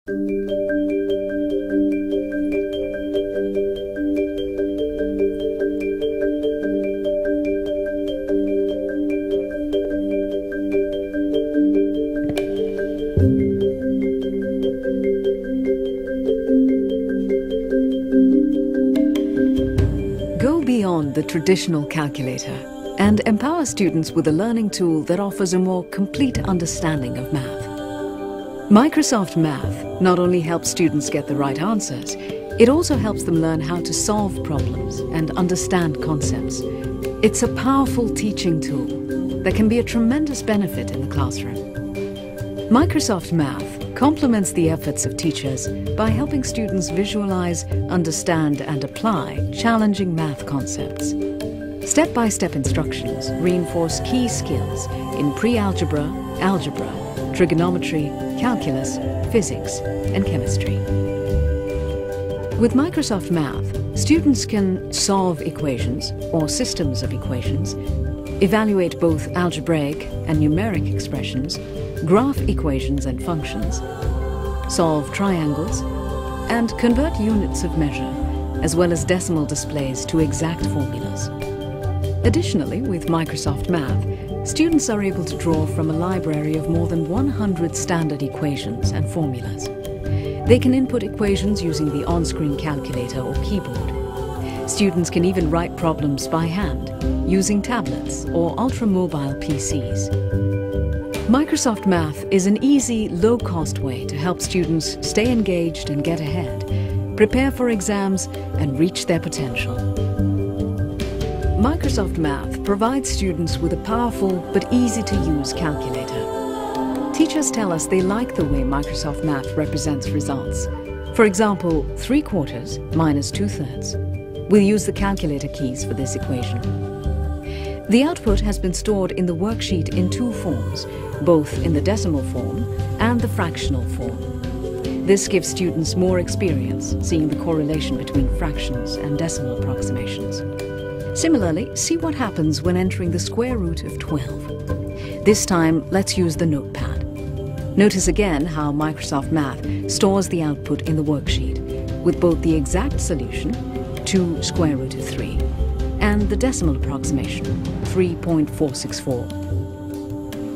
Go beyond the traditional calculator and empower students with a learning tool that offers a more complete understanding of math. Microsoft Math not only helps students get the right answers, it also helps them learn how to solve problems and understand concepts. It's a powerful teaching tool that can be a tremendous benefit in the classroom. Microsoft Math complements the efforts of teachers by helping students visualize, understand, and apply challenging math concepts. Step-by-step instructions reinforce key skills in pre-algebra, algebra, trigonometry, calculus, physics, and chemistry. With Microsoft Math, students can solve equations or systems of equations, evaluate both algebraic and numeric expressions, graph equations and functions, solve triangles, and convert units of measure, as well as decimal displays to exact formulas. Additionally, with Microsoft Math, students are able to draw from a library of more than 100 standard equations and formulas. They can input equations using the on-screen calculator or keyboard. Students can even write problems by hand, using tablets or ultra-mobile PCs. Microsoft Math is an easy, low-cost way to help students stay engaged and get ahead, prepare for exams, and reach their potential. Microsoft Math provides students with a powerful but easy-to-use calculator. Teachers tell us they like the way Microsoft Math represents results. For example, 3/4 minus 2/3. We'll use the calculator keys for this equation. The output has been stored in the worksheet in two forms, both in the decimal form and the fractional form. This gives students more experience seeing the correlation between fractions and decimal approximations. Similarly, see what happens when entering the square root of 12. This time, let's use the notepad. Notice again how Microsoft Math stores the output in the worksheet, with both the exact solution, 2 square root of 3, and the decimal approximation, 3.464.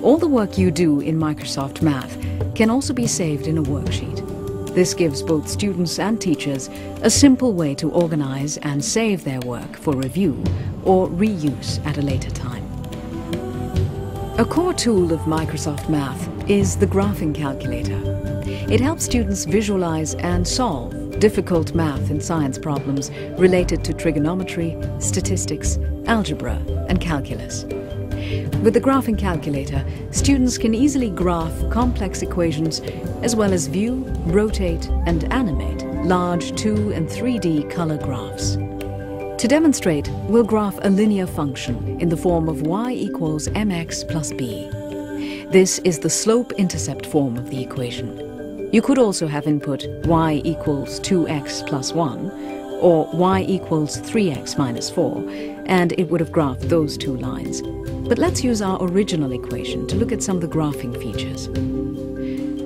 All the work you do in Microsoft Math can also be saved in a worksheet. This gives both students and teachers a simple way to organize and save their work for review or reuse at a later time. A core tool of Microsoft Math is the graphing calculator. It helps students visualize and solve difficult math and science problems related to trigonometry, statistics, algebra, and calculus. With the graphing calculator, students can easily graph complex equations as well as view, rotate, and animate large 2 and 3D color graphs. To demonstrate, we'll graph a linear function in the form of y equals mx plus b. This is the slope-intercept form of the equation. You could also have input y equals 2x plus 1 or y equals 3x minus 4, and it would have graphed those two lines. But let's use our original equation to look at some of the graphing features.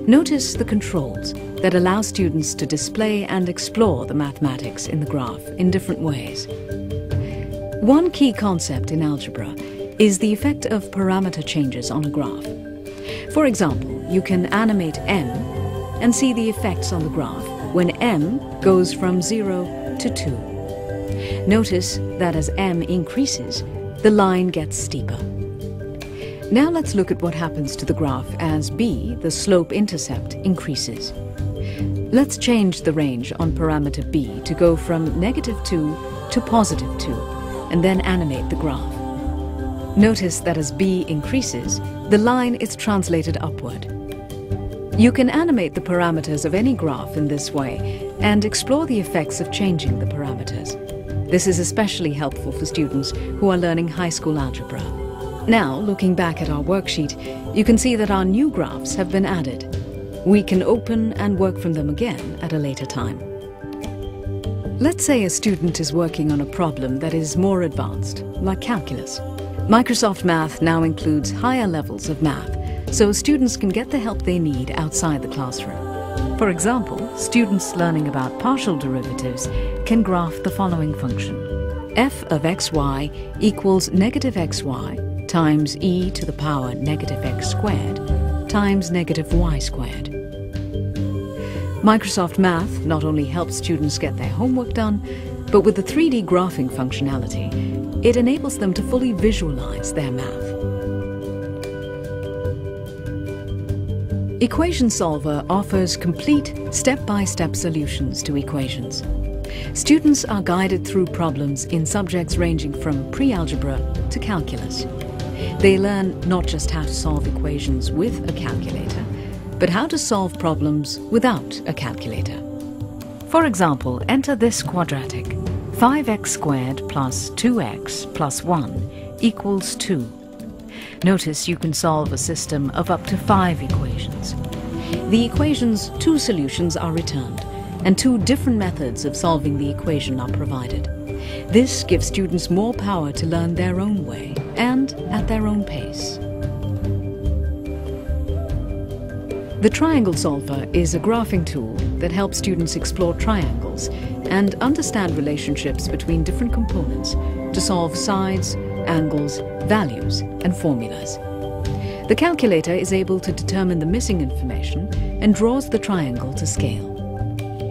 Notice the controls that allow students to display and explore the mathematics in the graph in different ways. One key concept in algebra is the effect of parameter changes on a graph. For example, you can animate m and see the effects on the graph when m goes from 0 to 2. Notice that as m increases, the line gets steeper. Now let's look at what happens to the graph as b, the slope-intercept, increases. Let's change the range on parameter b to go from -2 to +2, and then animate the graph. Notice that as b increases, the line is translated upward. You can animate the parameters of any graph in this way and explore the effects of changing the parameters. This is especially helpful for students who are learning high school algebra. Now, looking back at our worksheet, you can see that our new graphs have been added. We can open and work from them again at a later time. Let's say a student is working on a problem that is more advanced, like calculus. Microsoft Math now includes higher levels of math, so students can get the help they need outside the classroom. For example, students learning about partial derivatives can graph the following function. f of xy equals negative xy times e to the power negative x squared times negative y squared. Microsoft Math not only helps students get their homework done, but with the 3D graphing functionality, it enables them to fully visualize their math. Equation Solver offers complete step-by-step solutions to equations. Students are guided through problems in subjects ranging from pre-algebra to calculus. They learn not just how to solve equations with a calculator, but how to solve problems without a calculator. For example, enter this quadratic. 5x squared plus 2x plus 1 equals 2. Notice you can solve a system of up to 5 equations. The equation's 2 solutions are returned, and 2 different methods of solving the equation are provided. This gives students more power to learn their own way and at their own pace. The Triangle Solver is a graphing tool that helps students explore triangles and understand relationships between different components to solve sides, angles, values, and formulas. The calculator is able to determine the missing information and draws the triangle to scale.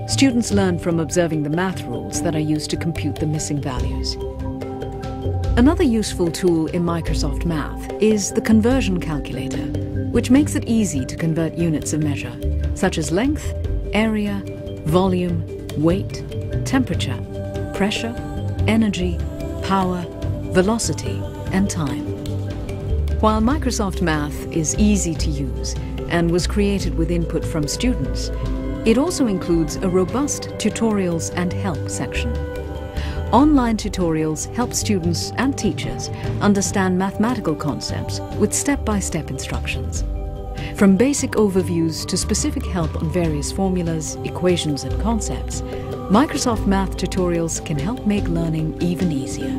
Students learn from observing the math rules that are used to compute the missing values. Another useful tool in Microsoft Math is the conversion calculator, which makes it easy to convert units of measure, such as length, area, volume, weight, temperature, pressure, energy, power, velocity, and time. While Microsoft Math is easy to use and was created with input from students, it also includes a robust tutorials and help section. Online tutorials help students and teachers understand mathematical concepts with step-by-step instructions. From basic overviews to specific help on various formulas, equations, and concepts, Microsoft Math tutorials can help make learning even easier.